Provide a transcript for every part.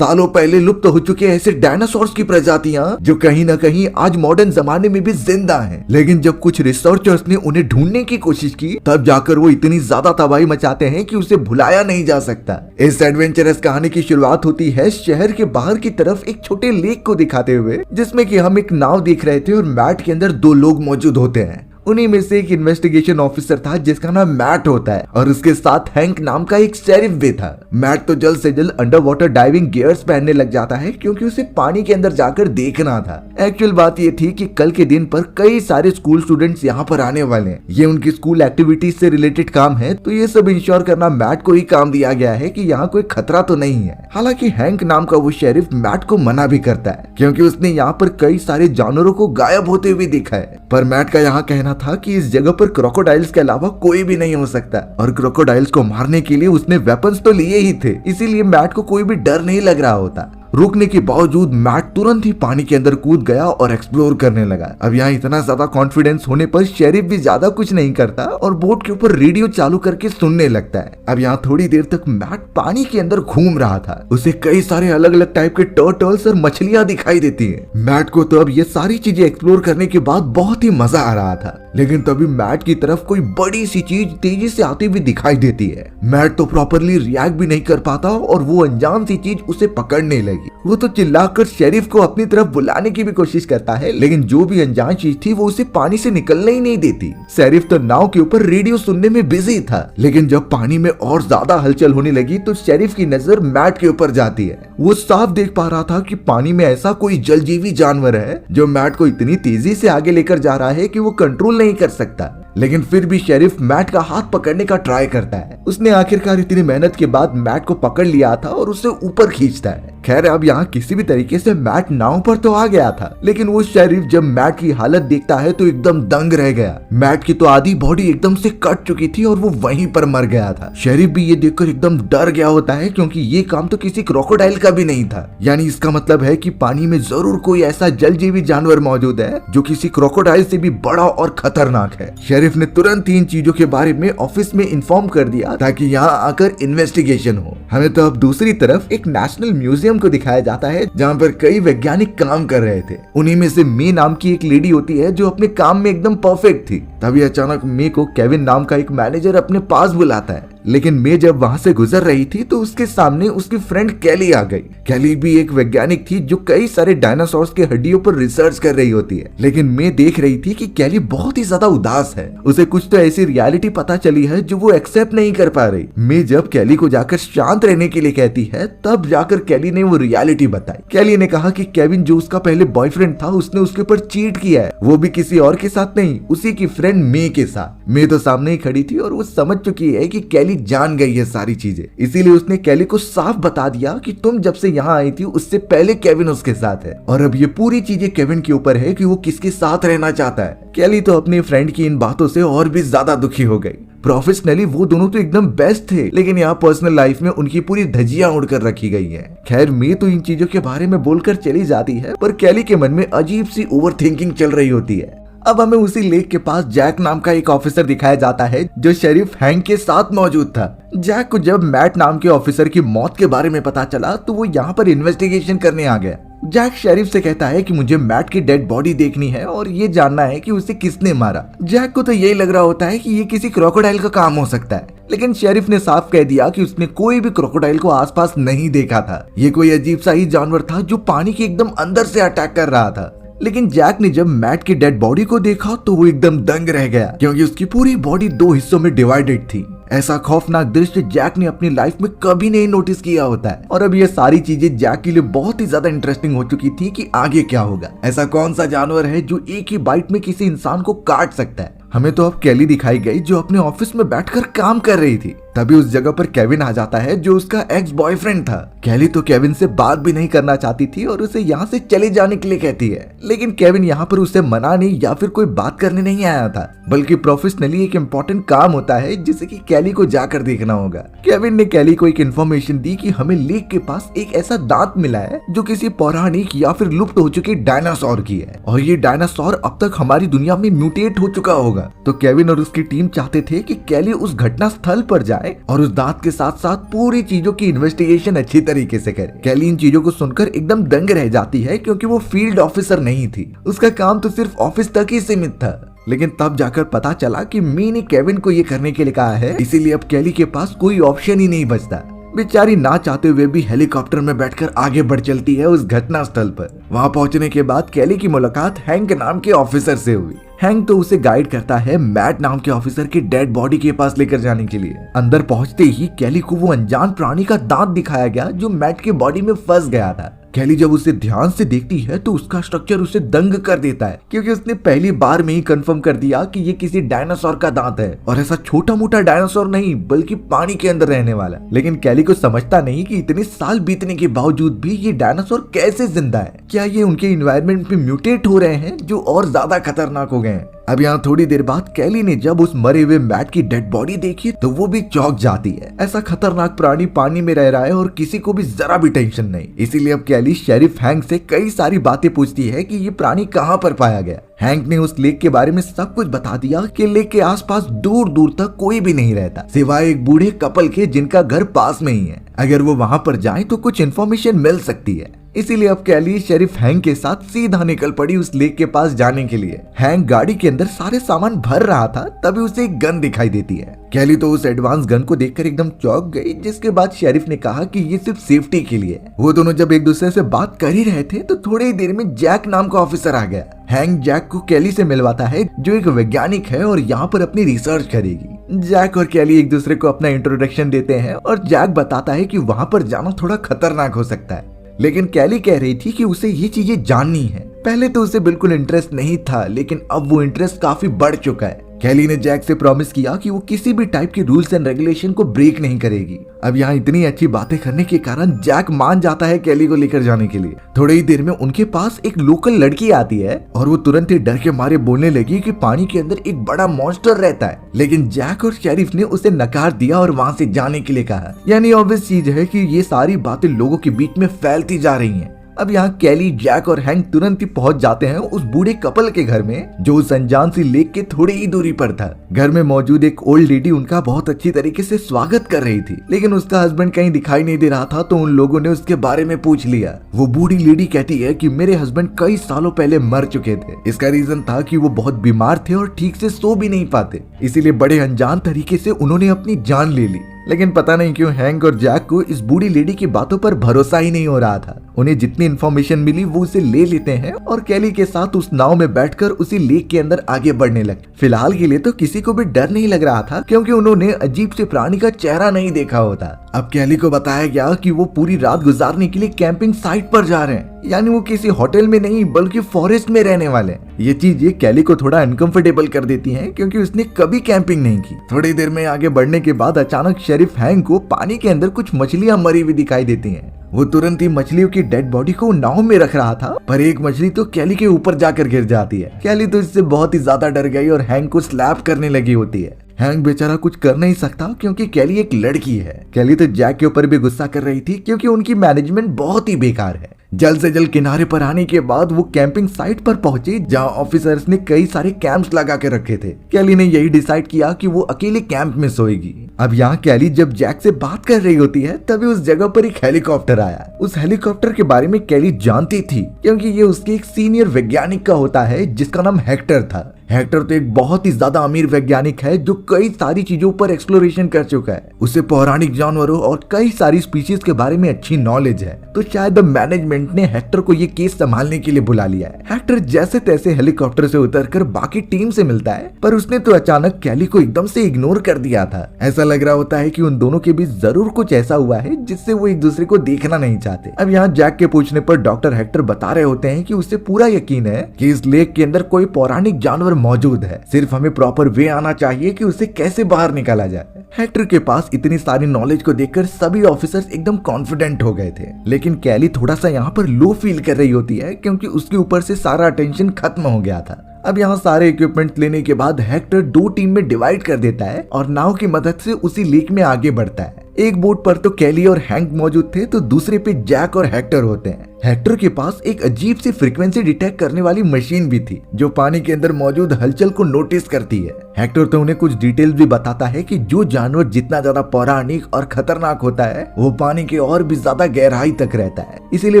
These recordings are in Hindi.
सालों पहले लुप्त हो चुके ऐसे डायनासोर्स की प्रजातियां जो कहीं न कहीं आज मॉडर्न जमाने में भी जिंदा हैं। लेकिन जब कुछ रिसर्चर्स ने उन्हें ढूंढने की कोशिश की तब जाकर वो इतनी ज्यादा तबाही मचाते हैं कि उसे भुलाया नहीं जा सकता। इस एडवेंचरस कहानी की शुरुआत होती है शहर के बाहर की तरफ एक छोटे लेक को दिखाते हुए, जिसमें कि हम एक नाव देख रहे थे और मैट के अंदर दो लोग मौजूद होते हैं। उन्हीं में से एक इन्वेस्टिगेशन ऑफिसर था जिसका नाम मैट होता है और उसके साथ हैंक नाम का एक शेरिफ भी था। मैट तो जल्द से जल्द अंडर वाटर डाइविंग गियर्स पहनने लग जाता है क्योंकि उसे पानी के अंदर जाकर देखना था। एक्चुअल बात ये थी कि कल के दिन पर कई सारे स्कूल स्टूडेंट्स यहाँ पर आने वाले हैं। ये उनकी स्कूल एक्टिविटीज से रिलेटेड काम है, तो ये सब इंश्योर करना मैट को ही काम दिया गया है कि यहाँ कोई खतरा तो नहीं है। हालांकि हैंक नाम का वो शेरिफ मैट को मना भी करता है क्योंकि उसने यहाँ पर कई सारे जानवरों को गायब होते हुए देखा है। पर मैट का यहाँ कहना था कि इस जगह पर क्रोकोडाइल्स के अलावा कोई भी नहीं हो सकता और क्रोकोडाइल्स को मारने के लिए उसने वेपन्स तो लिए ही थे, इसीलिए मैट को कोई भी डर नहीं लग रहा होता। रुकने के बावजूद मैट तुरंत ही पानी के अंदर कूद गया और एक्सप्लोर करने लगा। अब यहाँ इतना ज्यादा कॉन्फिडेंस होने पर शेरिफ भी ज्यादा कुछ नहीं करता और बोट के ऊपर रेडियो चालू करके सुनने लगता है। अब यहाँ थोड़ी देर तक मैट पानी के अंदर घूम रहा था। उसे कई सारे अलग अलग टाइप के टर्टल्स और मछलियां दिखाई देती है। मैट को तो अब ये सारी चीजें एक्सप्लोर करने के बाद बहुत ही मजा आ रहा था, लेकिन तभी मैट की तरफ कोई बड़ी सी चीज तेजी से आती हुई दिखाई देती है। मैट तो प्रॉपरली रिएक्ट भी नहीं कर पाता और वो अनजान सी चीज उसे पकड़ने लगी। वो तो चिल्लाकर शेरिफ को अपनी तरफ बुलाने की भी कोशिश करता है, लेकिन जो भी अनजान चीज थी वो उसे पानी से निकलने ही नहीं देती। शेरिफ तो नाव के ऊपर रेडियो सुनने में बिजी था, लेकिन जब पानी में और ज्यादा हलचल होने लगी तो शेरिफ की नजर मैट के ऊपर जाती है। वो साफ देख पा रहा था कि पानी में ऐसा कोई जलजीवी जानवर है जो मैट को इतनी तेजी से आगे लेकर जा रहा है कि वो कंट्रोल नहीं कर सकता। लेकिन फिर भी शेरिफ मैट का हाथ पकड़ने का ट्राई करता है। उसने आखिरकार इतनी मेहनत के बाद मैट को पकड़ लिया था और उसे ऊपर खींचता है। खैर अब यहाँ किसी भी तरीके से मैट नाव पर तो आ गया था, लेकिन वो शेरिफ जब मैट की हालत देखता है तो एकदम दंग रह गया। मैट की तो आधी बॉडी एकदम से कट चुकी थी और वो वहीं पर मर गया था। शेरिफ भी ये देखकर एकदम डर गया होता है क्योंकि ये काम तो किसी क्रोकोडाइल का भी नहीं था। यानी इसका मतलब है कि पानी में जरूर कोई ऐसा जलजीवी जानवर मौजूद है जो किसी क्रोकोडाइल से भी बड़ा और खतरनाक है। शेरिफ ने तुरंत इन चीजों के बारे में ऑफिस में इन्फॉर्म कर दिया ताकि यहाँ आकर इन्वेस्टिगेशन हो। हमें तो अब दूसरी तरफ एक नेशनल म्यूजियम को दिखाया जाता है जहाँ पर कई वैज्ञानिक काम कर रहे थे। उन्हीं में से मे नाम की एक लेडी होती है जो अपने काम में एकदम परफेक्ट थी। तभी अचानक मे को केविन नाम का एक मैनेजर अपने पास बुलाता है, लेकिन मे जब वहाँ से गुजर रही थी तो उसके सामने उसकी फ्रेंड कैली आ गई। कैली भी एक वैज्ञानिक थी जो कई सारे डायनासोर्स के हड्डियों पर रिसर्च कर रही होती है, लेकिन मे देख रही थी कि कैली बहुत ही ज्यादा उदास है। उसे कुछ तो ऐसी रियलिटी पता चली है जो वो एक्सेप्ट नहीं कर पा रही। मे जब कैली को जाकर शांत रहने के लिए कहती है तब जाकर कैली ने वो रियलिटी बताई। कैली ने कहा कि केविन जो उसका पहले बॉयफ्रेंड था उसने उसके ऊपर चीट किया है, वो भी किसी और के साथ नहीं, उसी की फ्रेंड मे के साथ। मे तो सामने ही खड़ी थी और वो समझ चुकी है कि कैली जान गई है सारी चीजें, इसीलिए उसने कैली को साफ बता दिया कि तुम जब से यहाँ आई थी उससे पहले केविन उसके साथ है और अब ये पूरी चीजें केविन के ऊपर है कि वो किसके साथ रहना चाहता है। कैली तो अपनी फ्रेंड की इन बातों से और भी ज्यादा दुखी हो गई। प्रोफेशनली वो दोनों तो एकदम बेस्ट थे, लेकिन यहाँ पर्सनल लाइफ में उनकी पूरी धज्जियां उड़कर रखी गई है। खैर मे तो इन चीजों के बारे में बोलकर चली जाती है, पर कैली के मन में अजीब सी ओवर थिंकिंग चल रही होती है। अब हमें उसी लेक के पास जैक नाम का एक ऑफिसर दिखाया जाता है जो शेरिफ हैंक के साथ मौजूद था। जैक को जब मैट नाम के ऑफिसर की मौत के बारे में पता चला तो वो यहाँ पर इन्वेस्टिगेशन करने आ गया। जैक शेरिफ से कहता है कि मुझे मैट की डेड बॉडी देखनी है और ये जानना है कि उसे किसने मारा। जैक को तो यही लग रहा होता है कि ये किसी क्रोकोडाइल का काम हो सकता है, लेकिन शेरिफ ने साफ कह दिया कि उसने कोई भी क्रोकोडाइल को आसपास नहीं देखा था। ये कोई अजीब सा ही जानवर था जो पानी के एकदम अंदर से अटैक कर रहा था। लेकिन जैक ने जब मैट की डेड बॉडी को देखा तो वो एकदम दंग रह गया क्योंकि उसकी पूरी बॉडी दो हिस्सों में डिवाइडेड थी। ऐसा खौफनाक दृश्य जैक ने अपनी लाइफ में कभी नहीं नोटिस किया होता है और अब ये सारी चीजें जैक के लिए बहुत ही ज्यादा इंटरेस्टिंग हो चुकी थी कि आगे क्या होगा। ऐसा कौन सा जानवर है जो एक ही बाइट में किसी इंसान को काट सकता है। हमें तो अब कैली दिखाई गई जो अपने ऑफिस में बैठकर काम कर रही थी। तभी उस जगह पर केविन आ जाता है जो उसका एक्स बॉयफ्रेंड था। कैली तो केविन से बात भी नहीं करना चाहती थी और उसे यहाँ से चले जाने के लिए कहती है, लेकिन केविन यहाँ पर उसे मना नहीं या फिर कोई बात करने नहीं आया था, बल्कि प्रोफेशनली एक इम्पोर्टेंट काम होता है जिसे कि कैली को जाकर देखना होगा। केविन ने कैली को एक इन्फॉर्मेशन दी कि हमें लेक के पास एक ऐसा दांत मिला है जो किसी पौराणिक या फिर लुप्त हो चुके डायनासोर की है और ये डायनासोर अब तक हमारी दुनिया में म्यूटेट हो चुका होगा। होगा। तो केविन और उसकी टीम चाहते थे कि कैली उस घटना स्थल पर जाए और उस दांत के साथ साथ पूरी चीजों की इन्वेस्टिगेशन अच्छी तरीके से करे। कैली इन चीजों को सुनकर एकदम दंग रह जाती है क्योंकि वो फील्ड ऑफिसर नहीं थी, उसका काम तो सिर्फ ऑफिस तक ही सीमित था। लेकिन तब जाकर पता चला कि मी ने केविन को ये करने के लिए कहा है, इसीलिए अब कैली के पास कोई ऑप्शन ही नहीं बचता। बेचारी ना चाहते हुए भी हेलीकॉप्टर में बैठकर आगे बढ़ चलती है उस घटना स्थल पर। वहां पहुंचने के बाद कैली की मुलाकात हैंक नाम के ऑफिसर से हुई। हैंक तो उसे गाइड करता है मैट नाम के ऑफिसर के डेड बॉडी के पास लेकर जाने के लिए। अंदर पहुंचते ही कैली को वो अनजान प्राणी का दांत दिखाया गया जो मैट के बॉडी में फंस गया था। कैली जब उसे ध्यान से देखती है तो उसका स्ट्रक्चर उसे दंग कर देता है क्योंकि उसने पहली बार में ही कंफर्म कर दिया कि ये किसी डायनासोर का दांत है और ऐसा छोटा मोटा डायनासोर नहीं बल्कि पानी के अंदर रहने वाला। लेकिन कैली को समझता नहीं कि इतने साल बीतने के बावजूद भी ये डायनासोर कैसे जिंदा है। क्या ये उनके इन्वायरमेंट में म्यूटेट हो रहे हैं जो और ज्यादा खतरनाक हो गए हैं। अब यहाँ थोड़ी देर बाद कैली ने जब उस मरे हुए मैट की डेड बॉडी देखी तो वो भी चौंक जाती है। ऐसा खतरनाक प्राणी पानी में रह रहा है और किसी को भी जरा भी टेंशन नहीं। इसीलिए अब कैली शेरिफ हैंक से कई सारी बातें पूछती है कि ये प्राणी कहाँ पर पाया गया। हैंक ने उस लेक के बारे में सब कुछ बता दिया कि लेक के आसपास दूर दूर तक कोई भी नहीं रहता सिवाय एक बूढ़े कपल के जिनका घर पास में ही है। अगर वो वहाँ पर जाए तो कुछ इन्फॉर्मेशन मिल सकती है। इसीलिए अब कैली शेरिफ हैंक के साथ सीधा निकल पड़ी उस लेक के पास जाने के लिए। हैंक गाड़ी के अंदर सारे सामान भर रहा था तभी उसे एक गन दिखाई देती है। कैली तो उस एडवांस गन को देखकर एकदम चौंक गई, जिसके बाद शेरिफ ने कहा कि ये सिर्फ सेफ्टी के लिए है। वो दोनों जब एक दूसरे से बात कर ही रहे थे तो थोड़ी ही देर में जैक नाम का ऑफिसर आ गया। हैंक जैक को कैली से मिलवाता है जो एक वैज्ञानिक है और यहाँ पर अपनी रिसर्च करेगी। जैक और कैली एक दूसरे को अपना इंट्रोडक्शन देते हैं और जैक बताता है कि वहाँ पर जाना थोड़ा खतरनाक हो सकता है। लेकिन कैली कह रही थी कि उसे ये चीजें जाननी है। पहले तो उसे बिल्कुल इंटरेस्ट नहीं था लेकिन अब वो इंटरेस्ट काफी बढ़ चुका है। कैली ने जैक से प्रॉमिस किया कि वो किसी भी टाइप की रूल्स एंड रेगुलेशन को ब्रेक नहीं करेगी। अब यहाँ इतनी अच्छी बातें करने के कारण जैक मान जाता है कैली को लेकर जाने के लिए। थोड़ी ही देर में उनके पास एक लोकल लड़की आती है और वो तुरंत ही डर के मारे बोलने लगी कि पानी के अंदर एक बड़ा मॉन्स्टर रहता है। लेकिन जैक और शेरिफ ने उसे नकार दिया और वहाँ से जाने के लिए कहा। यानी ऑब्वियस चीज है कि ये सारी बातें लोगों के बीच में फैलती जा रही हैं। अब यहाँ कैली, जैक और हैंक तुरंत ही पहुंच जाते हैं उस बूढ़े कपल के घर में जो उस अनजान सी लेक के थोड़ी ही दूरी पर था। घर में मौजूद एक ओल्ड लेडी उनका बहुत अच्छी तरीके से स्वागत कर रही थी, लेकिन उसका हस्बैंड कहीं दिखाई नहीं दे रहा था तो उन लोगों ने उसके बारे में पूछ लिया। वो बूढ़ी लेडी कहती है कि मेरे हस्बैंड कई सालों पहले मर चुके थे। इसका रीजन था कि वो बहुत बीमार थे और ठीक से सो भी नहीं पाते, इसीलिए बड़े अनजान तरीके से उन्होंने अपनी जान ले ली। लेकिन पता नहीं क्यों हैंक और जैक को इस बूढ़ी लेडी की बातों पर भरोसा ही नहीं हो रहा था। उन्हें जितनी इन्फॉर्मेशन मिली वो उसे ले लेते हैं और कैली के साथ उस नाव में बैठकर उसी लेक के अंदर आगे बढ़ने लगे। फिलहाल के लिए तो किसी को भी डर नहीं लग रहा था क्योंकि उन्होंने अजीब से प्राणी का चेहरा नहीं देखा होता। अब कैली को बताया गया कि वो पूरी रात गुजारने के लिए कैंपिंग साइट पर जा रहे हैं, यानी वो किसी होटल में नहीं बल्कि फॉरेस्ट में रहने वाले हैं। ये चीज ये कैली को थोड़ा अनकंफर्टेबल कर देती है क्योंकि उसने कभी कैंपिंग नहीं की। थोड़ी देर में आगे बढ़ने के बाद अचानक शेरिफ हैंक को पानी के अंदर कुछ मछलियां मरी हुई दिखाई देती हैं। वो तुरंत ही मछलियों की डेड बॉडी को नाव में रख रहा था, पर एक मछली तो कैली के ऊपर जाकर गिर जाती है। कैली तो इससे बहुत ही ज्यादा डर गई और हैंक को स्लैप करने लगी होती है। हैंक बेचारा कुछ कर नहीं सकता क्योंकि कैली एक लड़की है। कैली तो जैक के ऊपर भी गुस्सा कर रही थी क्योंकि उनकी मैनेजमेंट बहुत ही बेकार है। जल्द से जल्द किनारे पर आने के बाद वो कैंपिंग साइट पर पहुंचे जहां ऑफिसर्स ने कई सारे कैंप्स लगा के रखे थे। कैली ने यही डिसाइड किया कि वो अकेले कैंप में सोएगी। अब यहाँ कैली जब जैक से बात कर रही होती है तभी उस जगह पर एक हेलीकॉप्टर आया। उस हेलीकॉप्टर के बारे में कैली जानती थी क्योंकि ये उसके एक सीनियर वैज्ञानिक का होता है जिसका नाम हेक्टर था। हेक्टर तो एक बहुत ही ज्यादा अमीर वैज्ञानिक है जो कई सारी चीजों पर एक्सप्लोरेशन कर चुका है। उसे पौराणिक जानवरों और कई सारी स्पीशीज के बारे में अच्छी नॉलेज है, तो शायद मैनेजमेंट ने हेक्टर को ये केस संभालने के लिए बुला लिया है। हेक्टर जैसे तैसे हेलीकॉप्टर से उतरकर बाकी टीम से मिलता है, पर उसने तो अचानक कैली को एकदम से इग्नोर कर दिया था। ऐसा लग रहा होता है कि उन दोनों के बीच जरूर कुछ ऐसा हुआ है जिससे वो एक दूसरे को देखना नहीं चाहते। अब यहाँ जैक के पूछने पर डॉक्टर हेक्टर बता रहे होते हैं कि उसे पूरा यकीन है कि इस लेक के अंदर कोई पौराणिक जानवर मौजूद है, सिर्फ हमें प्रॉपर वे आना चाहिए कि उसे कैसे बाहर निकाला जाए। हेक्टर के पास इतनी सारी नॉलेज को देखकर सभी ऑफिसर्स एकदम कॉन्फिडेंट हो गए थे, लेकिन कैली थोड़ा सा यहाँ पर लो फील कर रही होती है क्योंकि उसके ऊपर से सारा अटेंशन खत्म हो गया था। अब यहाँ सारे इक्विपमेंट लेने के बाद हेक्टर दो टीम में डिवाइड कर देता है और नाव की मदद से उसी लेक में आगे बढ़ता है। एक बोट पर तो कैली और हैंक मौजूद थे तो दूसरे पे जैक और हेक्टर होते हैं। हेक्टर के पास एक अजीब सी फ्रीक्वेंसी डिटेक्ट करने वाली मशीन भी थी जो पानी के अंदर मौजूद हलचल को नोटिस करती है। हेक्टर तो उन्हें कुछ डिटेल्स भी बताता है कि जो जानवर जितना ज्यादा पौराणिक और खतरनाक होता है वो पानी के और भी ज्यादा गहराई तक रहता है, इसीलिए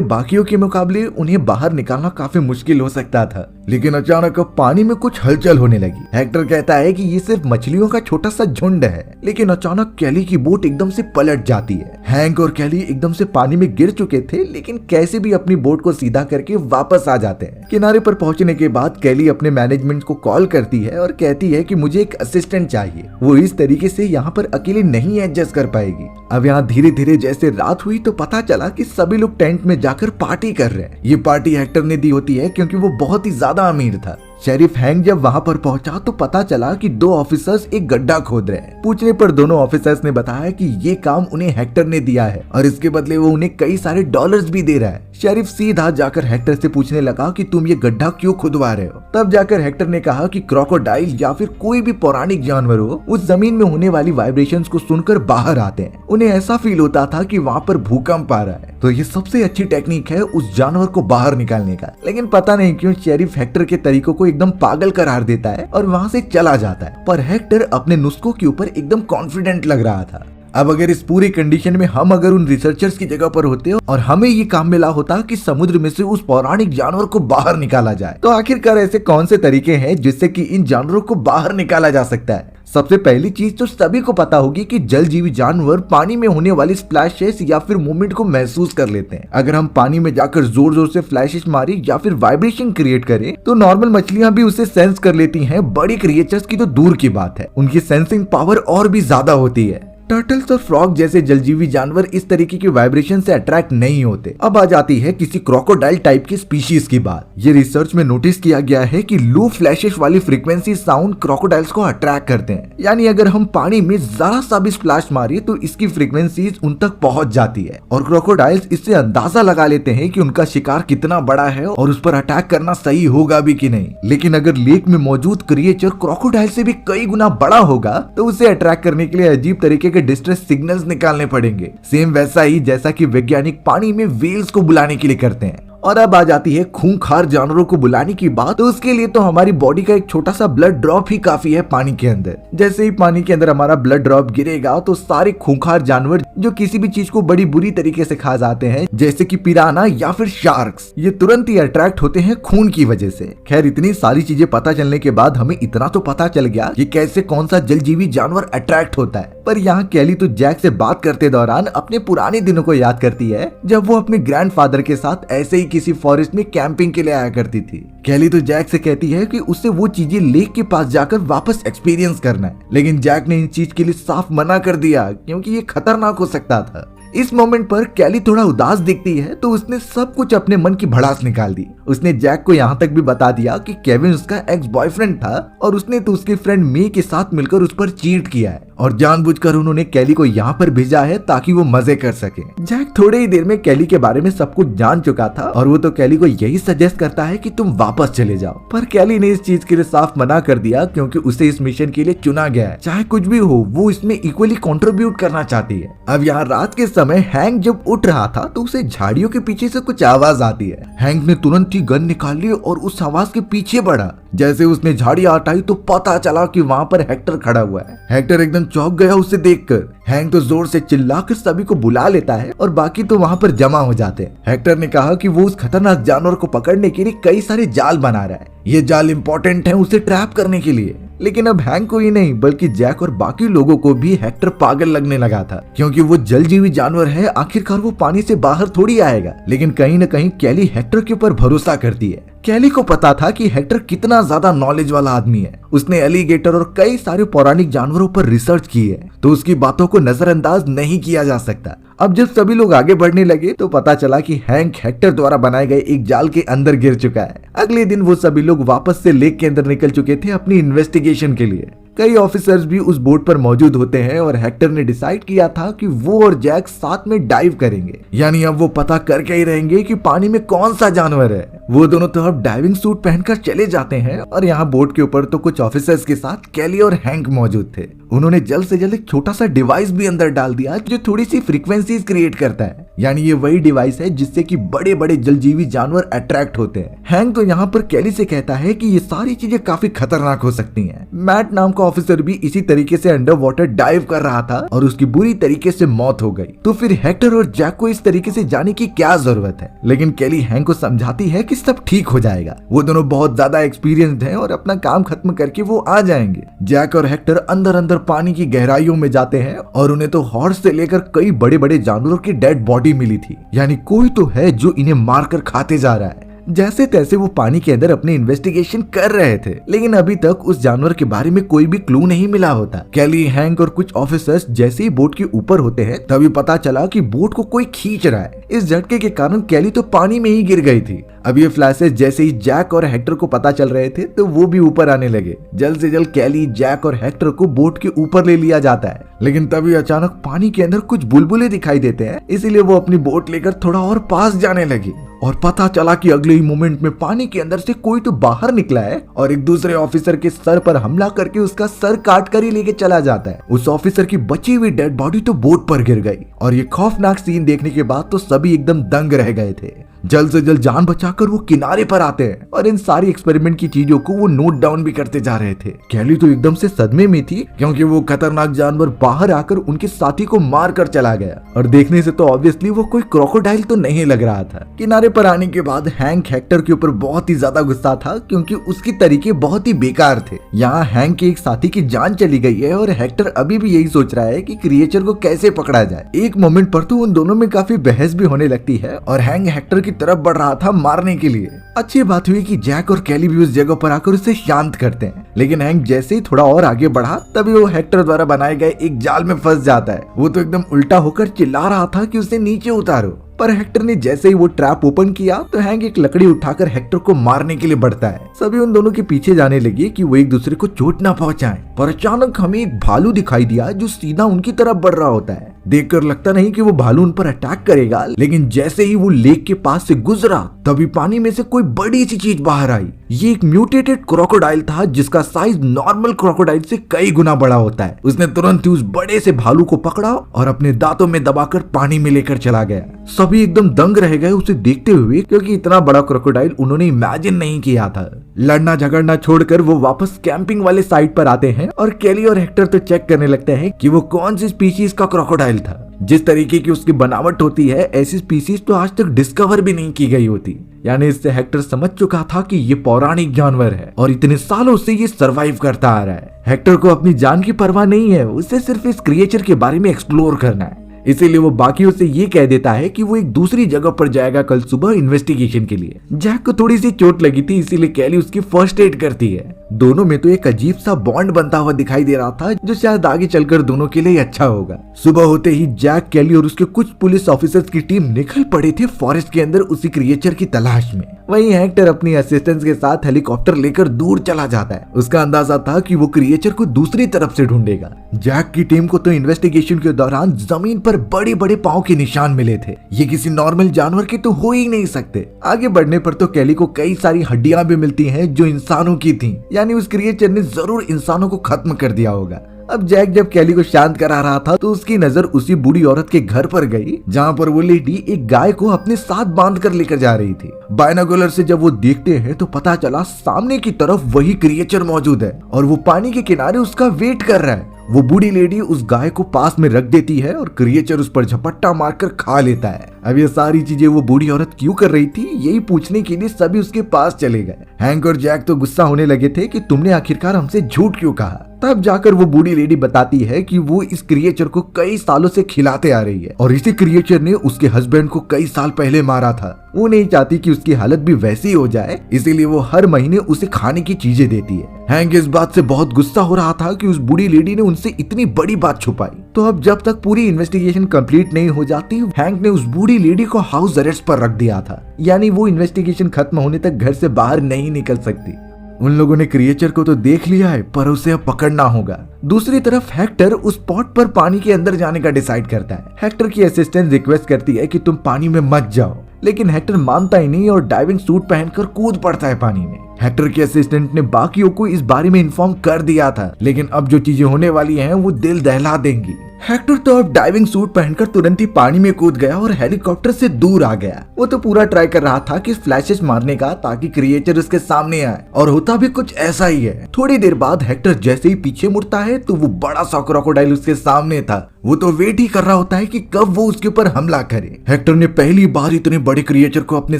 बाकियों के मुकाबले उन्हें बाहर निकालना काफी मुश्किल हो सकता था। लेकिन अचानक अब पानी में कुछ हलचल होने लगी। हेक्टर कहता है कि ये सिर्फ मछलियों का छोटा सा झुंड है, लेकिन अचानक कैली की बोट एकदम से पलट जाती है। हैंक और कैली एकदम से पानी में गिर चुके थे, लेकिन कैसे भी अपनी बोट को सीधा करके वापस आ जाते हैं। किनारे पर पहुंचने के बाद कैली अपने मैनेजमेंट को कॉल करती है और कहती है कि मुझे एक असिस्टेंट चाहिए, वो इस तरीके से यहाँ पर अकेले नहीं एडजस्ट कर पाएगी। अब यहाँ धीरे धीरे जैसे रात हुई तो पता चला कि सभी लोग टेंट में जाकर पार्टी कर रहे हैं। ये पार्टी हेक्टर ने दी होती है क्योंकि वो बहुत ही ज्यादा अमीर था। शेरिफ हैंक जब वहां पर पहुंचा तो पता चला कि दो ऑफिसर्स एक गड्ढा खोद रहे हैं। पूछने पर दोनों ऑफिसर्स ने बताया कि ये काम उन्हें हेक्टर ने दिया है और इसके बदले वो उन्हें कई सारे डॉलर्स भी दे रहा है। शेरिफ सीधा जाकर हेक्टर से पूछने लगा कि तुम ये गड्ढा क्यों खुदवा रहे हो। तब जाकर हेक्टर ने कहा कि क्रोकोडाइल या फिर कोई भी पौराणिक जानवर हो उस जमीन में होने वाली वाइब्रेशंस को सुनकर बाहर आते हैं। उन्हें ऐसा फील होता था कि वहाँ पर भूकंप आ रहा है, तो ये सबसे अच्छी टेक्निक है उस जानवर को बाहर निकालने का। लेकिन पता नहीं क्यों शेरिफ हेक्टर के तरीकों को एकदम पागल करार देता है और वहाँ से चला जाता है। पर हेक्टर अपने नुस्खों के ऊपर एकदम कॉन्फिडेंट लग रहा था। अब अगर इस पूरी कंडीशन में हम अगर उन रिसर्चर्स की जगह पर होते और हमें ये काम मिला होता कि समुद्र में से उस पौराणिक जानवर को बाहर निकाला जाए, तो आखिरकार ऐसे कौन से तरीके हैं जिससे कि इन जानवरों को बाहर निकाला जा सकता है। सबसे पहली चीज तो सभी को पता होगी कि जलजीवी जानवर पानी में होने वाली स्प्लैशेस या फिर मूवमेंट को महसूस कर लेते हैं। अगर हम पानी में जाकर जोर जोर से फ्लैशेस मारे या फिर वाइब्रेशन क्रिएट करें तो नॉर्मल मछलियां भी उसे सेंस कर लेती हैं। बड़ी क्रिएचर्स की तो दूर की बात है, उनकी सेंसिंग पावर और भी ज्यादा होती है। टर्टल्स और फ्रॉग जैसे जलजीवी जानवर इस तरीके के वाइब्रेशन से अट्रैक्ट नहीं होते। अब आ जाती है किसी क्रोकोडाइल टाइप की स्पीशीज की बात। ये रिसर्च में नोटिस किया गया है कि लो फ्लैशेस वाली फ्रीक्वेंसी साउंड क्रोकोडाइल्स को अट्रैक्ट करते हैं। यानी अगर हम पानी में जरा सा भी स्प्लैश मारे तो इसकी फ्रीक्वेंसीज उन तक पहुंच जाती है और क्रोकोडाइल्स इससे अंदाजा लगा लेते हैं कि उनका शिकार कितना बड़ा है और उस पर अटैक करना सही होगा भी कि नहीं। लेकिन अगर लेक में मौजूद क्रिएचर क्रोकोडाइल से भी कई गुना बड़ा होगा तो उसे अट्रैक्ट करने के लिए अजीब तरीके के डिस्ट्रेस सिग्नल्स निकालने पड़ेंगे। सेम वैसा ही जैसा कि वैज्ञानिक पानी में व्हेल्स को बुलाने के लिए करते हैं। और अब आ जाती है खूंखार जानवरों को बुलाने की बात। तो उसके लिए तो हमारी बॉडी का एक छोटा सा ब्लड ड्रॉप ही काफी है पानी के अंदर। जैसे ही पानी के अंदर हमारा ब्लड ड्रॉप गिरेगा तो सारे खूंखार जानवर जो किसी भी चीज को बड़ी बुरी तरीके से खा जाते हैं जैसे कि पिराना या फिर शार्क्स, ये तुरंत ही अट्रैक्ट होते हैं खून की वजह से। खैर इतनी सारी चीजें पता चलने के बाद हमें इतना तो पता चल गया कि कैसे कौन सा जलजीवी जानवर अट्रैक्ट होता है। पर यहाँ कैली तो जैक से बात करते दौरान अपने पुराने दिनों को याद करती है जब वो अपने ग्रैंडफादर के साथ ऐसे ही किसी फॉरेस्ट में कैंपिंग के लिए आया करती थी। कैली तो जैक से कहती है कि उसे वो चीजें लेक के पास जाकर वापस एक्सपीरियंस करना है, लेकिन जैक ने इन चीज के लिए साफ मना कर दिया क्योंकि ये खतरनाक हो सकता था। इस मोमेंट पर कैली थोड़ा उदास दिखती है तो उसने सब कुछ अपने मन की भड़ास निकाल दी। उसने जैक को यहाँ तक भी बता दिया कि केविन उसका एक्स बॉयफ्रेंड था और उसने तो उसके फ्रेंड मे के साथ मिलकर उस पर चीट किया है और जानबूझकर उन्होंने कैली को यहाँ पर भेजा है ताकि वो मजे कर सके। जैक थोड़े ही देर में कैली के बारे में सब कुछ जान चुका था और वो तो कैली को यही सजेस्ट करता है कि तुम वापस चले जाओ। पर कैली ने इस चीज के लिए साफ मना कर दिया क्योंकि उसे इस मिशन के लिए चुना गया है। चाहे कुछ भी हो वो इसमें इक्वली कंट्रीब्यूट करना चाहती है। अब यहाँ रात के समय हैंक जब उठ रहा था तो उसे झाड़ियों के पीछे से कुछ आवाज आती है। हैंक ने तुरंत ही गन निकाल ली और उस आवाज के पीछे बढ़ा। जैसे उसने झाड़ी हटाई तो पता चला कि वहाँ पर हेक्टर खड़ा हुआ है। हेक्टर एकदम चौंक गया उसे देखकर। हैंक तो जोर से चिल्लाकर सभी को बुला लेता है और बाकी तो वहाँ पर जमा हो जाते हैं। हेक्टर ने कहा कि वो उस खतरनाक जानवर को पकड़ने के लिए कई सारे जाल बना रहा है। ये जाल इंपॉर्टेंट है उसे ट्रैप करने के लिए। लेकिन अब हैंक को ही नहीं बल्कि जैक और बाकी लोगों को भी हेक्टर पागल लगने लगा था क्योंकि वो जलजीवी जानवर है, आखिरकार वो पानी से बाहर थोड़ी आएगा। लेकिन कहीं न कहीं कैली हेक्टर के ऊपर भरोसा करती है। कैली को पता था कि हेक्टर कितना ज्यादा नॉलेज वाला आदमी है। उसने एलिगेटर और कई सारे पौराणिक जानवरों पर रिसर्च की है तो उसकी बातों को नजरअंदाज नहीं किया जा सकता। अब जब सभी लोग आगे बढ़ने लगे तो पता चला कि हैंक हेक्टर द्वारा बनाए गए एक जाल के अंदर गिर चुका है। अगले दिन वो सभी लोग वापस से लेक के अंदर निकल चुके थे अपनी इन्वेस्टिगेशन के लिए। कई ऑफिसर्स भी उस बोट पर मौजूद होते हैं और हेक्टर ने डिसाइड किया था कि वो और जैक साथ में डाइव करेंगे। यानी अब वो पता करके ही रहेंगे कि पानी में कौन सा जानवर है। वो दोनों तो अब डाइविंग सूट पहनकर चले जाते हैं और यहाँ बोट के ऊपर तो कुछ ऑफिसर्स के साथ कैली और हैंक मौजूद थे। उन्होंने जल्द से जल्द एक छोटा सा डिवाइस भी अंदर डाल दिया जो थोड़ी सी फ्रीक्वेंसीज क्रिएट करता है। यानी ये वही डिवाइस है जिससे कि बड़े बड़े जलजीवी जानवर अट्रैक्ट होते हैं। हैंक तो यहाँ पर कैली से कहता है कि ये सारी चीजें काफी खतरनाक हो सकती हैं। मैट नाम का ऑफिसर भी इसी तरीके से अंडर वाटर डाइव कर रहा था और उसकी बुरी तरीके से मौत हो गई। तो फिर हेक्टर और जैक को इस तरीके से जाने की क्या जरूरत है। लेकिन कैली हैंक को समझाती है कि सब ठीक हो जाएगा, वो दोनों बहुत ज्यादा एक्सपीरियंस्ड हैं और अपना काम खत्म करके वो आ जाएंगे। जैक और हेक्टर अंदर अंदर पानी की गहराइयों में जाते हैं और उन्हें तो हॉर्स से लेकर कई बड़े बड़े जानवरों की डेड बॉडी मिली थी। यानी कोई तो है जो इन्हें मारकर खाते जा रहा है। जैसे तैसे वो पानी के अंदर अपनी इन्वेस्टिगेशन कर रहे थे, लेकिन अभी तक उस जानवर के बारे में कोई भी क्लू नहीं मिला होता। कैली, हैंक और कुछ ऑफिसर्स जैसे ही बोट के ऊपर होते हैं तभी पता चला कि बोट को कोई खींच रहा है। इस झटके के कारण कैली तो पानी में ही गिर गई थी। अब ये फ्लैशेस जैसे ही जैक और हेक्टर को पता चल रहे थे तो वो भी ऊपर आने लगे। जल्द से जल्द कैली, जैक और हेक्टर को बोट के ऊपर ले लिया जाता है, लेकिन तभी अचानक पानी के अंदर कुछ बुलबुले दिखाई देते हैं। इसीलिए वो अपनी बोट लेकर थोड़ा और पास जाने लगी और पता चला कि अगले ही मोमेंट में पानी के अंदर से कोई तो बाहर निकला है और एक दूसरे ऑफिसर के सर पर हमला करके उसका सर काट कर ही लेके चला जाता है। उस ऑफिसर की बची हुई डेड बॉडी तो बोट पर गिर गई और ये खौफनाक सीन देखने के बाद तो सभी एकदम दंग रह गए थे। जल्द से जल्द जान बचाकर वो किनारे पर आते हैं और इन सारी एक्सपेरिमेंट की चीजों को वो नोट डाउन भी करते जा रहे थे। कैली तो एकदम से सदमे में थी क्योंकि वो खतरनाक जानवर बाहर आकर उनके साथी को मार कर चला गया और देखने से तो ऑब्वियसली वो कोई क्रोकोडाइल तो नहीं लग रहा था। किनारे पर आने के बाद हैंक हेक्टर के ऊपर बहुत ही ज्यादा गुस्सा था क्योंकि उसके तरीके बहुत ही बेकार थे। यहाँ हैंक के एक साथी की जान चली गई है और हेक्टर अभी भी यही सोच रहा है कि क्रिएचर को कैसे पकड़ा जाए। एक मोमेंट पर तो उन दोनों में काफी बहस भी होने लगती है और हैंक हेक्टर की तरफ बढ़ रहा था मारने के लिए। अच्छी बात हुई कि जैक और कैली भी उस जगह पर आकर उसे शांत करते हैं, लेकिन हैंक जैसे ही थोड़ा और आगे बढ़ा तभी वो हेक्टर द्वारा बनाए गए एक जाल में फंस जाता है। वो तो एकदम उल्टा होकर चिल्ला रहा था कि उसे नीचे उतारो, पर हेक्टर ने जैसे ही वो ट्रैप ओपन किया तो हैंक एक लकड़ी उठाकर हेक्टर को मारने के लिए बढ़ता है। सभी उन दोनों के पीछे जाने लगे कि वो एक दूसरे को चोट ना पहुंचाएं, पर अचानक हमें एक भालू दिखाई दिया जो सीधा उनकी तरफ बढ़ रहा होता है। देखकर लगता नहीं कि वो भालू उन पर अटैक करेगा, लेकिन जैसे ही वो लेक के पास से गुजरा तभी पानी में से कोई बड़ी सी चीज बाहर आई। ये एक म्यूटेटेड क्रोकोडाइल था जिसका साइज नॉर्मल क्रोकोडाइल से कई गुना बड़ा होता है। उसने तुरंत ही उस बड़े से भालू को पकड़ा और अपने दांतों में दबाकर पानी में लेकर चला गया। सभी एकदम दंग रह गए उसे देखते हुए, क्योंकि इतना बड़ा क्रोकोडाइल उन्होंने इमेजिन नहीं किया था। लड़ना झगड़ना छोड़कर वो वापस कैंपिंग वाले साइट पर आते हैं और कैली और हेक्टर तो चेक करने लगते हैं कि वो कौन सी स्पीशीज का क्रोकोडाइल था। जिस तरीके की उसकी बनावट होती है ऐसी स्पीशीज तो आज तक डिस्कवर भी नहीं की गई होती। यानी इससे हेक्टर समझ चुका था कि ये पौराणिक जानवर है और इतने सालों से ये सरवाइव करता आ रहा है। हेक्टर को अपनी जान की परवाह नहीं है, उसे सिर्फ इस क्रिएचर के बारे में एक्सप्लोर करना है। इसीलिए वो बाकियों से ये कह देता है कि वो एक दूसरी जगह पर जाएगा कल सुबह इन्वेस्टिगेशन के लिए। जैक को थोड़ी सी चोट लगी थी, इसीलिए कैली उसकी फर्स्ट एड करती है। दोनों में तो एक अजीब सा बॉन्ड बनता हुआ दिखाई दे रहा था जो शायद आगे चलकर दोनों के लिए अच्छा होगा। सुबह होते ही जैक, कैली और उसके कुछ पुलिस ऑफिसर्स की टीम निकल पड़े थे फॉरेस्ट के अंदर उसी क्रिएचर की तलाश में। वहीं हेक्टर अपनी असिस्टेंट के साथ हेलीकॉप्टर लेकर दूर चला जाता है। उसका अंदाजा था कि वो क्रिएचर को दूसरी तरफ से ढूंढेगा। जैक की टीम को तो इन्वेस्टिगेशन के दौरान जमीन पर बड़े बड़े पांव के निशान मिले थे। ये किसी नॉर्मल जानवर के तो हो ही नहीं सकते। आगे बढ़ने पर तो कैली को कई सारी हड्डियां भी मिलती हैं जो इंसानों की थी। यानी उस क्रिएचर ने जरूर इंसानों को खत्म कर दिया होगा। अब जैक जब कैली को शांत करा रहा था तो उसकी नजर उसी बूढ़ी औरत के घर पर गई जहां पर वो लेडी एक गाय को अपने साथ बांध कर लेकर जा रही थी। बायनोकुलर से जब वो देखते हैं तो पता चला सामने की तरफ वही क्रिएचर मौजूद है और वो पानी के किनारे उसका वेट कर रहा है। वो बूढ़ी लेडी उस गाय को पास में रख देती है और क्रिएचर उस पर झपट्टा मारकर खा लेता है। अब ये सारी चीजें वो बूढ़ी औरत क्यों कर रही थी, यही पूछने के लिए सभी उसके पास चले गए। हैंक और जैक तो गुस्सा होने लगे थे कि तुमने आखिरकार हमसे झूठ क्यों कहा। तब जाकर वो बूढ़ी लेडी बताती है कि वो इस क्रिएचर को कई सालों से खिलाते आ रही है और इसी क्रिएचर ने उसके हस्बैंड को कई साल पहले मारा था। वो नहीं चाहती कि उसकी हालत भी वैसी हो जाए, इसीलिए वो हर महीने उसे खाने की चीजें देती है। हैंक इस बात से बहुत गुस्सा हो रहा था कि उस बूढ़ी लेडी ने उनसे इतनी बड़ी बात छुपाई। तो अब जब तक पूरी इन्वेस्टिगेशन कंप्लीट नहीं हो जाती, हैंक ने उस बूढ़ी लेडी को हाउस अरेस्ट पर रख दिया था। यानी वो इन्वेस्टिगेशन खत्म होने तक घर से बाहर नहीं निकल सकती। उन लोगों ने क्रिएचर को तो देख लिया है, पर उसे अब पकड़ना होगा। दूसरी तरफ हेक्टर उस स्पॉट पर पानी के अंदर जाने का डिसाइड करता है। हेक्टर की असिस्टेंट रिक्वेस्ट करती है कि तुम पानी में मत जाओ, लेकिन हेक्टर मानता ही नहीं और डाइविंग सूट पहनकर कूद पड़ता है पानी में। हेक्टर के असिस्टेंट ने बाकियों को इस बारे में इन्फॉर्म कर दिया था, लेकिन अब जो चीजें होने वाली हैं वो दिल दहला देंगी। हेक्टर तो अब डाइविंग सूट पहनकर तुरंत ही पानी में कूद गया और हेलीकॉप्टर से दूर आ गया। वो तो पूरा ट्राई कर रहा था कि फ्लैशेस मारने का ताकि क्रिएचर उसके सामने आए, और होता भी कुछ ऐसा ही है। थोड़ी देर बाद हेक्टर जैसे ही पीछे मुड़ता है तो वो बड़ा सा क्रोकोडाइल उसके सामने था। वो तो वेट ही कर रहा होता है कि कब वो उसके ऊपर हमला करे। हेक्टर ने पहली बार इतने बड़े क्रिएचर को अपने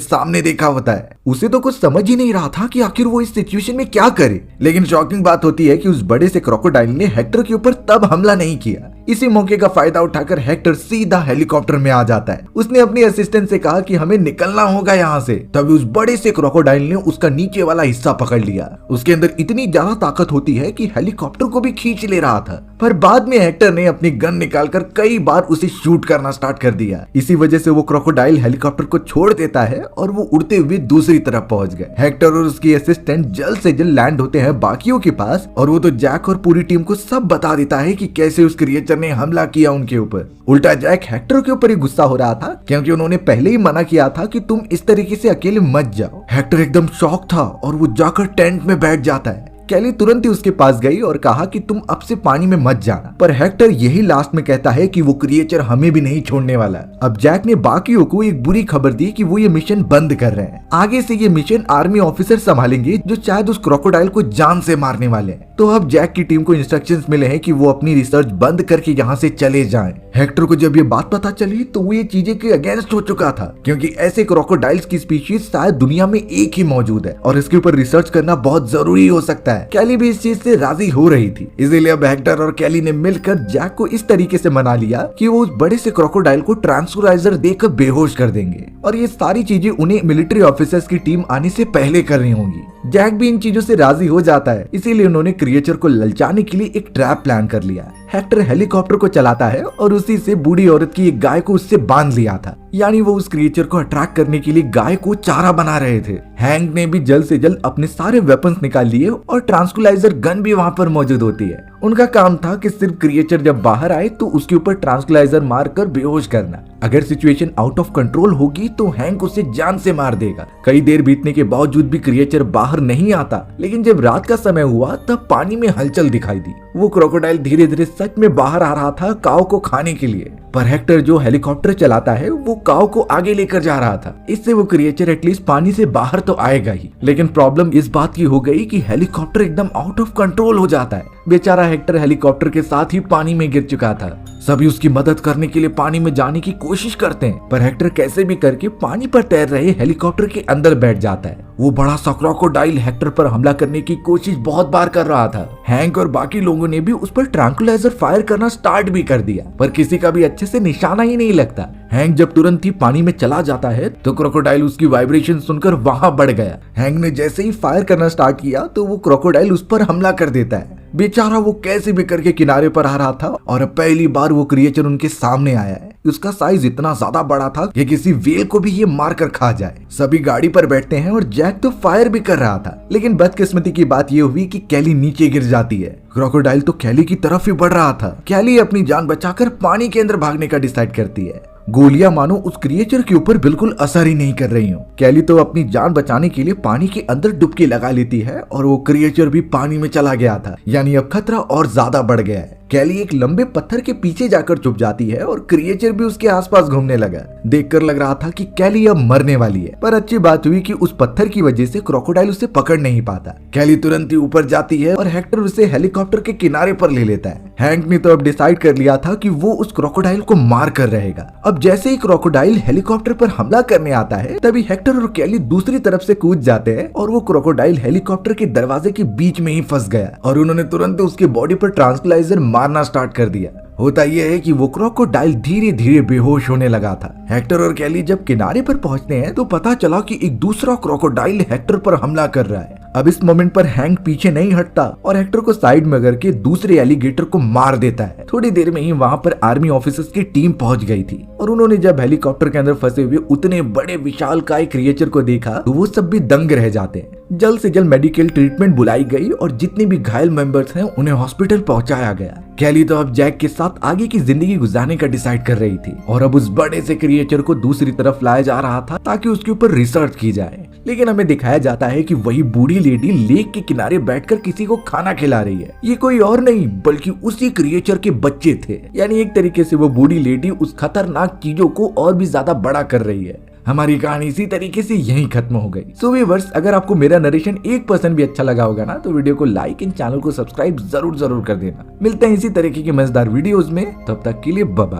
सामने देखा होता है। उसे तो कुछ समझ ही नहीं रहा था कि आखिर वो इस सिचुएशन में क्या करे। लेकिन शॉकिंग बात होती है कि उस बड़े से क्रोकोडाइल ने हेक्टर के ऊपर तब हमला नहीं किया। इसी मौके का फायदा उठाकर हेक्टर सीधा हेलीकॉप्टर में आ जाता है। उसने अपनी असिस्टेंट से कहा कि हमें निकलना होगा यहाँ से। तभी उस बड़े से क्रोकोडाइल ने उसका नीचे वाला हिस्सा पकड़ लिया। उसके अंदर इतनी ज्यादा ताकत होती है कि हेलीकॉप्टर को भी खींच ले रहा था। पर बाद में हेक्टर ने अपनी गन निकालकर कई बार उसे शूट करना स्टार्ट कर दिया। इसी वजह से वो क्रोकोडाइल हेलीकॉप्टर को छोड़ देता है और वो उड़ते हुए दूसरी तरफ पहुंच गए। हेक्टर और उसकी असिस्टेंट जल्द से जल्द लैंड होते हैं बाकियों के पास, और वो तो जैक और पूरी टीम को सब बता देता है कि कैसे उस क्रिएचर ने हमला किया उनके ऊपर। उल्टा जैक हेक्टर के ऊपर ही गुस्सा हो रहा था, क्योंकि उन्होंने पहले ही मना किया था कि तुम इस तरीके से अकेले मत जाओ। हेक्टर एकदम शॉक था और वो जाकर टेंट में बैठ जाता है। कैली तुरंत ही उसके पास गई और कहा कि तुम अब से पानी में मत जाना, पर हेक्टर यही लास्ट में कहता है कि वो क्रिएचर हमें भी नहीं छोड़ने वाला। अब जैक ने बाकियों को एक बुरी खबर दी कि वो ये मिशन बंद कर रहे हैं। आगे से ये मिशन आर्मी ऑफिसर संभालेंगे जो शायद उस क्रोकोडाइल को जान से मारने वाले हैं। तो अब जैक की टीम को इंस्ट्रक्शंस मिले हैं कि वो अपनी रिसर्च बंद करके यहाँ से चले जाएं। हेक्टर को जब ये बात पता चली तो वो ये चीजें के अगेंस्ट हो चुका था, क्योंकि ऐसे क्रोकोडाइल्स की स्पीशीज शायद दुनिया में एक ही मौजूद है और इसके ऊपर रिसर्च करना बहुत जरूरी हो सकता है। कैली भी इस चीज से राजी हो रही थी। इसीलिए अब हेक्टर और कैली ने मिलकर जैक को इस तरीके से मना लिया कि वो उस बड़े से क्रोकोडाइल को ट्रांसक्यूलाइजर देकर बेहोश कर देंगे, और ये सारी चीजें उन्हें मिलिट्री ऑफिसर्स की टीम आने से पहले करनी होंगी। जैक भी इन चीजों से राजी हो जाता है, इसीलिए उन्होंने क्रिएचर को ललचाने के लिए एक ट्रैप प्लान कर लिया। हेक्टर हेलीकॉप्टर को चलाता है और उसी से बूढ़ी औरत की एक गाय को उससे बांध लिया था, यानी वो उस क्रिएचर को अट्रैक्ट करने के लिए गाय को चारा बना रहे थे। हैंक ने भी जल्द से जल्द अपने सारे वेपन्स निकाल लिए और ट्रांसक्यूलाइजर गन भी वहाँ पर मौजूद होती है। उनका काम था कि सिर्फ क्रिएचर जब बाहर आए तो उसके ऊपर ट्रांसक्यूलाइजर मारकर बेहोश करना। अगर सिचुएशन आउट ऑफ कंट्रोल होगी तो हैंक उसे जान से मार देगा। कई देर बीतने के बावजूद भी क्रिएचर बाहर नहीं आता, लेकिन जब रात का समय हुआ तब पानी में हलचल दिखाई दी। वो क्रोकोडाइल धीरे धीरे सच में बाहर आ रहा था काऊ को खाने के लिए, पर हेक्टर जो हेलीकॉप्टर चलाता है वो काऊ को आगे लेकर जा रहा था। इससे वो क्रिएचर एटलीस्ट पानी से बाहर तो आएगा ही। लेकिन प्रॉब्लम इस बात की हो गई कि हेलीकॉप्टर एकदम आउट ऑफ कंट्रोल हो जाता है। बेचारा हेक्टर हेलीकॉप्टर के साथ ही पानी में गिर चुका था। सभी उसकी मदद करने के लिए पानी में जाने की कोशिश करते हैं, पर हेक्टर कैसे भी करके पानी पर तैर रहे हेलीकॉप्टर के अंदर बैठ जाता है। वो बड़ा सा क्रोकोडाइल हेक्टर पर हमला करने की कोशिश बहुत बार कर रहा था। हैंक और बाकी लोगों ने भी उस पर ट्रैंकुलाइजर फायर करना स्टार्ट भी कर दिया, पर किसी का भी अच्छे से निशाना ही नहीं लगता। हैंक जब तुरंत ही पानी में चला जाता है तो क्रोकोडाइल उसकी वाइब्रेशन सुनकर वहां बढ़ गया। हैंक ने जैसे ही फायर करना स्टार्ट किया तो वो क्रोकोडाइल उस पर हमला कर देता है। बेचारा वो कैसे भी करके किनारे पर आ रहा था और पहली बार वो क्रिएचर उनके सामने आया है। उसका साइज इतना ज्यादा बड़ा था कि किसी व्हेल को भी ये मार कर खा जाए। सभी गाड़ी पर बैठते हैं और जैक तो फायर भी कर रहा था, लेकिन बदकिस्मती की बात ये हुई कि कैली नीचे गिर जाती है। क्रोकोडाइल तो कैली की तरफ ही बढ़ रहा था। कैली अपनी जान बचाकर पानी के अंदर भागने का डिसाइड करती है। गोलियां मानो उस क्रिएचर के ऊपर बिल्कुल असर ही नहीं कर रही हो। कैली तो अपनी जान बचाने के लिए पानी के अंदर डुबकी लगा लेती है और वो क्रिएचर भी पानी में चला गया था, यानी अब खतरा और ज्यादा बढ़ गया है। कैली एक लंबे पत्थर के पीछे जाकर छुप जाती है और क्रिएचर भी उसके आसपास घूमने लगा। देखकर लग रहा था कि कैली अब मरने वाली है, पर अच्छी बात हुई कि उस पत्थर की वजह से क्रोकोडाइल उसे पकड़ नहीं पाता। कैली तुरंत ही ऊपर जाती है और हेक्टर उसे हेलीकॉप्टर के किनारे पर ले लेता है। हैंक ने तो अब डिसाइड कर लिया था कि वो उस क्रोकोडाइल को मार कर रहेगा। अब जैसे ही क्रोकोडाइल हेलीकॉप्टर पर हमला करने आता है तभी हेक्टर और कैली दूसरी तरफ से कूद जाते हैं और वो क्रोकोडाइल हेलीकॉप्टर के दरवाजे के बीच में ही फंस गया और उन्होंने तुरंत उसके बॉडी पर ट्रांसक्यूलाइजर मारना स्टार्ट कर दिया। होता यह है कि वो क्रोकोडाइल धीरे धीरे बेहोश होने लगा था। हेक्टर और कैली जब किनारे पर पहुंचते हैं तो पता चला कि एक दूसरा क्रोकोडाइल हेक्टर पर हमला कर रहा है। अब इस मोमेंट पर हैंक पीछे नहीं हटता और हेक्टर को साइड में करके दूसरे एलिगेटर को मार देता है। थोड़ी देर में ही वहां पर आर्मी ऑफिसर्स की टीम पहुंच गई थी और उन्होंने जब हेलीकॉप्टर के अंदर फंसे हुए उतने बड़े विशालकाय क्रिएचर को देखा तो वो सब भी दंग रह जाते हैं। जल्द से जल्द मेडिकल ट्रीटमेंट बुलाई गई और जितने भी घायल मेंबर्स हैं उन्हें हॉस्पिटल पहुंचाया गया। कैली तो अब जैक के साथ आगे की जिंदगी गुजारने का डिसाइड कर रही थी और अब उस बड़े से क्रिएचर को दूसरी तरफ लाया जा रहा था ताकि उसके ऊपर रिसर्च की जाए। लेकिन हमें दिखाया जाता है कि वही बूढ़ी लेडी लेक के किनारे बैठकर किसी को खाना खिला रही है। ये कोई और नहीं बल्कि उसी क्रिएचर के बच्चे थे। यानी एक तरीके से वो बूढ़ी लेडी उस खतरनाक चीजों को और भी ज्यादा बड़ा कर रही है। हमारी कहानी इसी तरीके से यहीं खत्म हो गई। सो व्यूअर्स, अगर आपको मेरा नरेशन 1% भी अच्छा लगा होगा ना, तो वीडियो को लाइक एंड चैनल को सब्सक्राइब जरूर कर देना। मिलते हैं इसी तरीके की मजेदार वीडियोस में, तब तक के लिए बाय बाय।